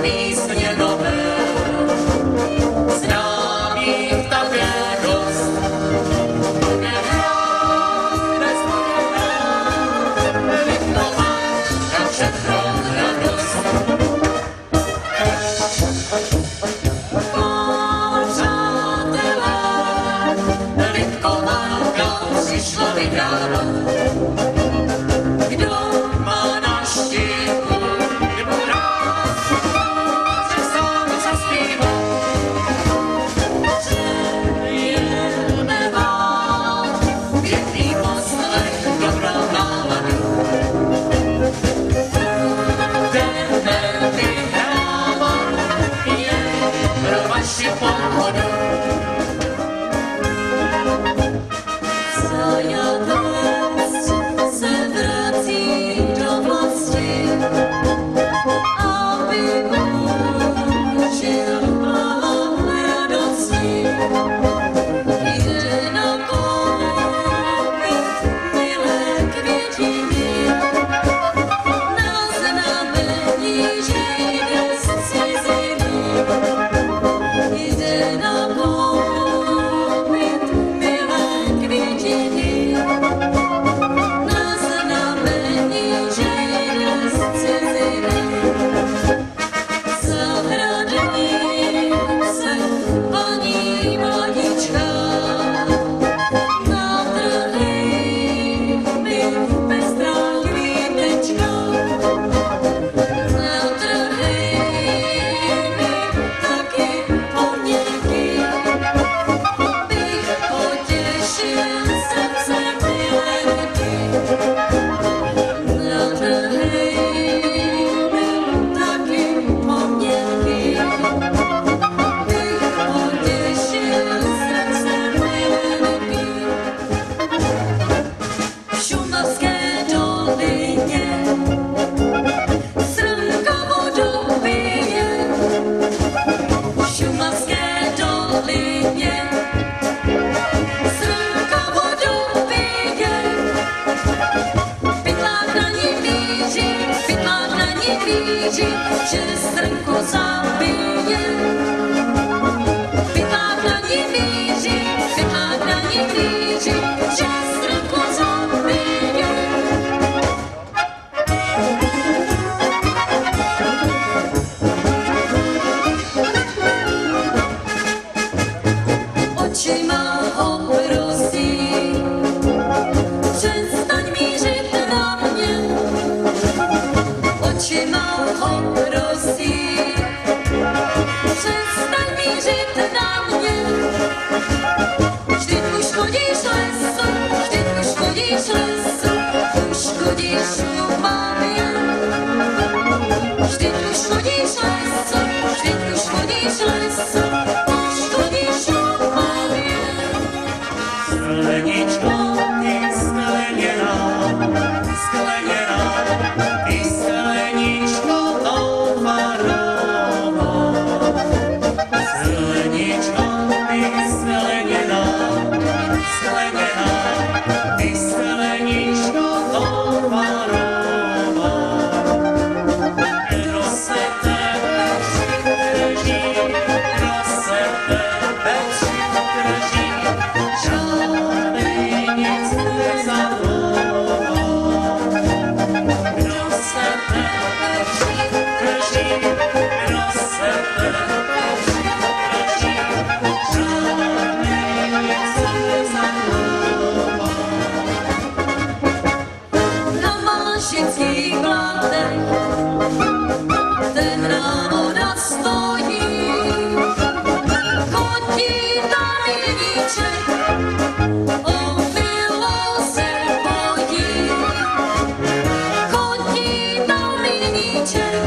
písně nové, znám jich také dost. Bude hrát, bude hrát, vyplovat na všechno radost. Přátelé, Lidkovánka přišla vydávat. Kdo má návštěvu, nebo rád, že sám zaspívá. Přejeme vám pěkný poslech, dobrou náladu. Jdeme vyhrávat jen pro vaši pohodu. Zajatec se vrací do vlasti, aby učil plnou radosti. Jde nakoupit milé květiny, na znamení, že jde z ciziny. Jde nakoupit milé květiny, na znamení, že jde z ciziny. Zahradnice paní mladička, na trhy mi pestrá kvítečka. Na trhy mi taky poněky, bych potěšil srdce milenky. Na trhy mi taky poněky, bych potěšil srdce milenky. V Šumavské dolině srnka vodu pije. V Šumavské dolině srnka vodu pije. Pytlák na ní víří, pytlák na ní víří, že srnku zabije. Pytlák na ní víří, pytlák na ní víří, že srnku zabije. Očima ho prosí, přestaň mířit na mě. Očima ho prosí, přestaň mířit na mě. Vždyť už chodíš lesu, vždyť už chodíš lesu, už chodíš Šumavě. Vždyť už chodíš lesu, vždyť už chodíš lesu, už chodíš Šumavě. Skleničko, ty skleněná, skleněná, ty skleničko tovarová. Skleničko, ty skleněná, skleněná, ty skleničko tovarová. Kdo se tebe drží, kdo se tebe drží, žádnej nic nezachová. Kdo se tebe drží, kdo se tebe drží, žádnej nic nezachová. Na Mášických blátech temná voda stojí, chodí tam jeníček, opilo se bojí. Chodí tam jeníček,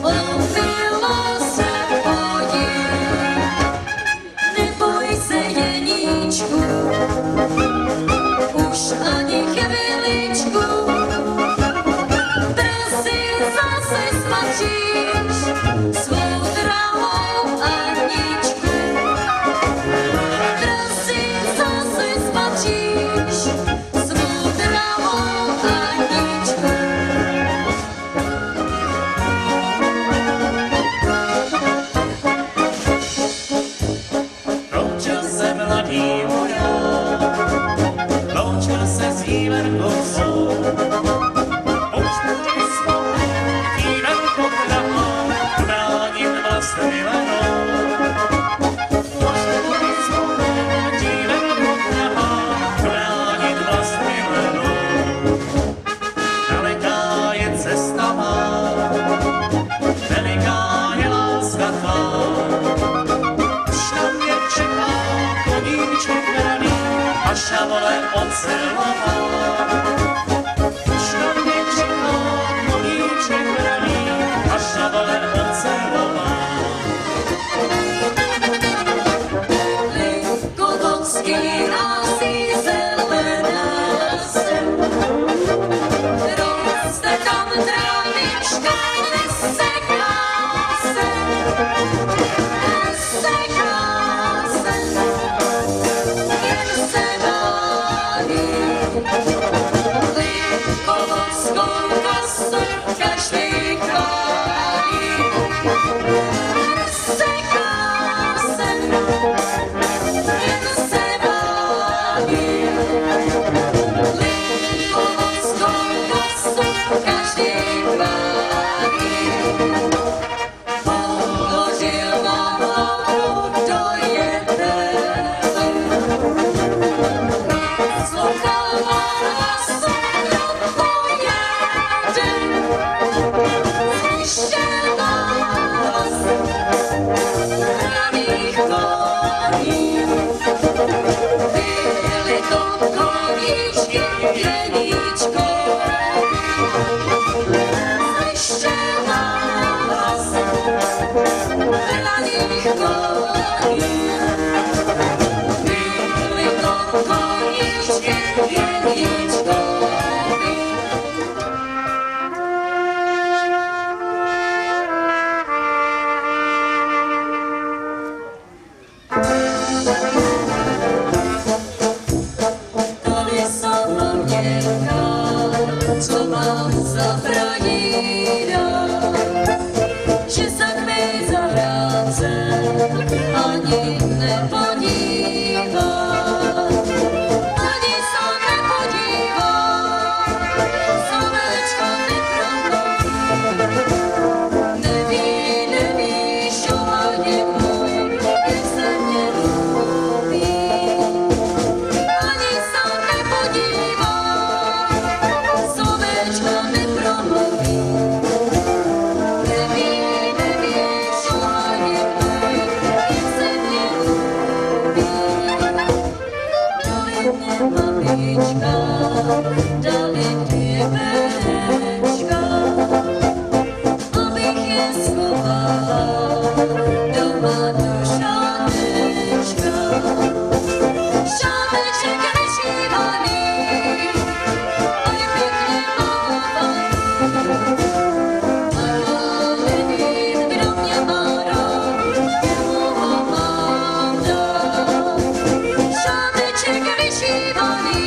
opilo se bojí. Neboj se jeníčku, už ani chviličku, brzy zase spatříš svou drahou Aničku. Brzy zase spatříš svou drahou Aničku. dole oceloval. Už na mě čekal políček raný, až na dole oceloval. Likovovský asi zelená zem, roste tam trávička, neseká se, jen se baví. Likovovskou kasu každý chválí, neseká se, jen se baví. Likovovskou kasu každý chválí. Položil na hlavu, kdo je ten. Naslouchal hlasu, kdo pojede. Slyšel hlas hraných koní. Byli to koníčky jeníčkoví. Slyšel hlas hraných koní. Byli to koníčky jeníčkoví. Tady sama měrka, co mám za franíra, že se k mé zahrádce ani nepodívá. Ani se nepodívá, slovečko nepromluví. Neví, čo ani můj, jak se mě líbí. Ani se nepodívá, slovečko nepromluví. Neví, čo ani můj, jak se mě líbí. Dali mě babička, abych je schovala doma do šátečka. Šáteček vyšívaný, oj pěkně malovaný. A já nevím, kdo mě má rád, komu ho mám dát. Šáteček vyšívaný,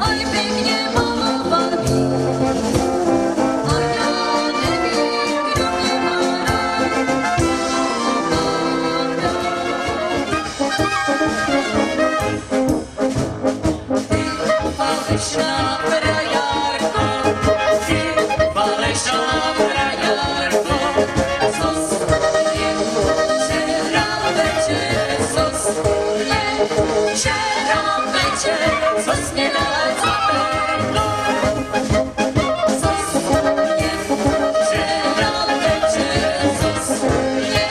oj pěkně malovaný. A já nevím, kdo mě má rád, komu ho mám dát. Ty falešná frajerko, Ty falešná frajerko, zos mě včera večer, zos mě včera večer, zos mě dala zapravo. Zos mě včera večer, zos mě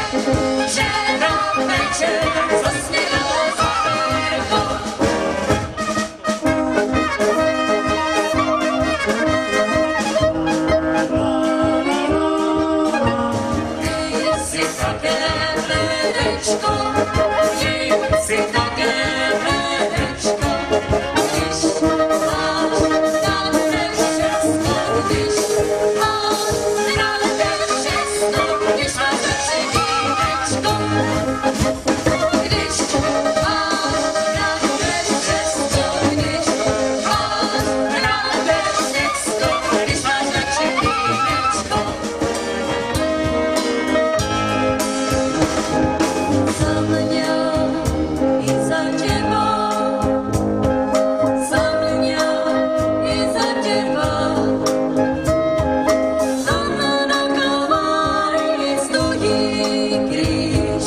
včera večer, zos mě dala zapravo. Jsi také vedečko, jsi také vedečko, když máš rád všechno, když máš rád všechno, když máš radši vínečko. Když máš rád všechno, když máš rád všechno, když máš radši vínečko. Za mě i za těba, za mě i za těba. Tam na Kalvárii stojí kříž,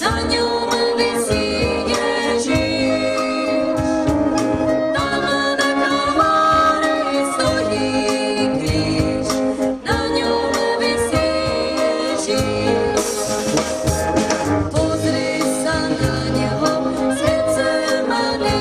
na něm visí Ježíš. Tam na Kalvárii stojí kříž, na něm visí Ježíš. Pozri sa na neho z Getsemany,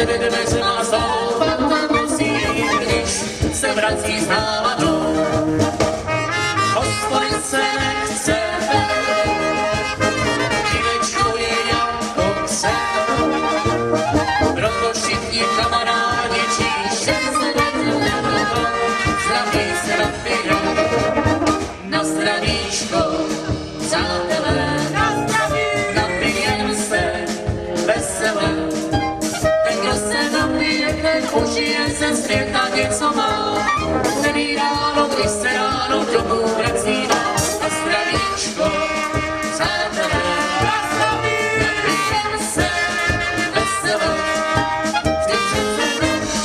se vydrže na stůl, musí, když se vrací z návadou. Hospodin se nechce dívečkou je jako pse, proto všichni kamarádi číště zdraví se napijou. Na zdravíčko, přátelé, napijem se vesele. Ten, kdo se napije, ten užije se světa něco má. Neví ráno, když se ráno domů vrací nás. Na zdravíčko, přátelé, napijem se vesele. Vždyť přece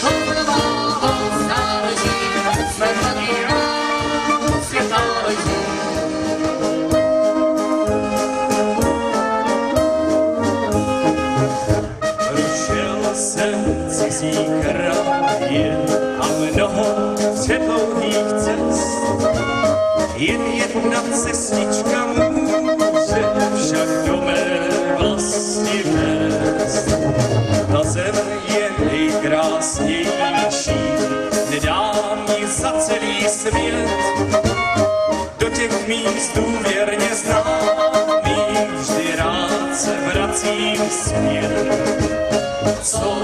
rovnováhou stále žijeme, jsme hlavní rád světa leží. Rušil jsem cizí kraje a mnoho předlouhých cest. Jen jedna cestička může však do mé vlasti vést. Ta zem je nejkrásnější, nedám ji za celý svět. Do těch míst důvěrně známých vždy rád se vracím zpět. Co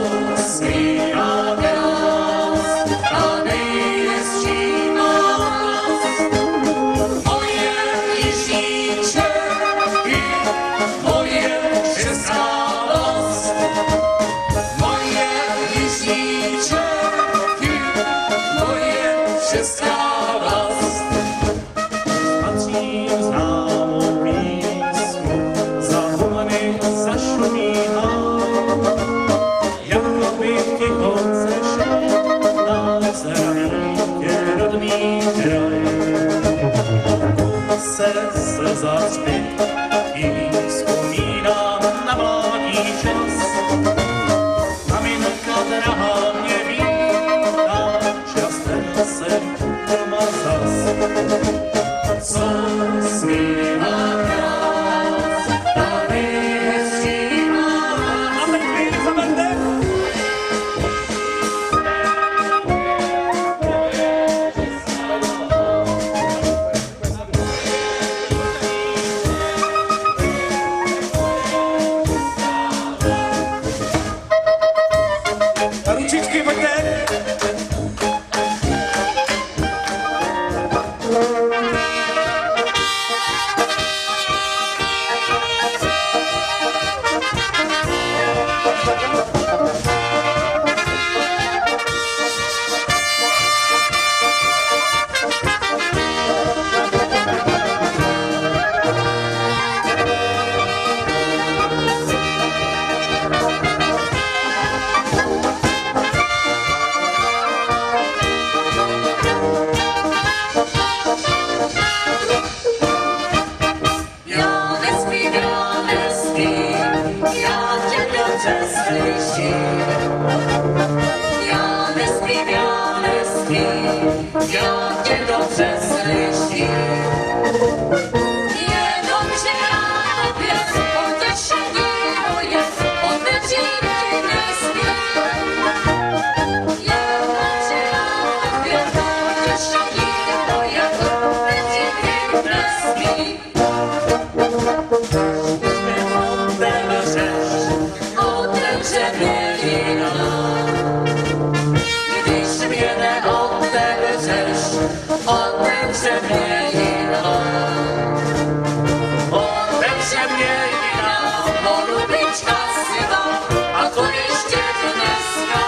skrývá krás a nejhezčí nás. Moje Jiříčeky, moje česká vlast. Moje Jiříčeky, moje česká vlast. Patřím známou písmu, za humany zašumí jako by ti konce šel na zraní je rodný kraj. Se zařby i vzpomínám na mládí čas. Maminka drahá mě vítá, častem jsem doma zas. Co skrývá krás a nejhezčí nás. A teď chvíli zaberte. A ručičky, pojďte. Já nespím, já tě dobře slyším. Já nespím, já tě dobře slyším. Jenomže já opět potěšení moje otevřít ti nesmím. Jenomže já opět potěšení moje otevřít ti nesmím. Otevře mě jinak. Když mě neotevřeš, otevře mě jinak. Otevře mě jinak, holubička sivá, a to ještě dneska.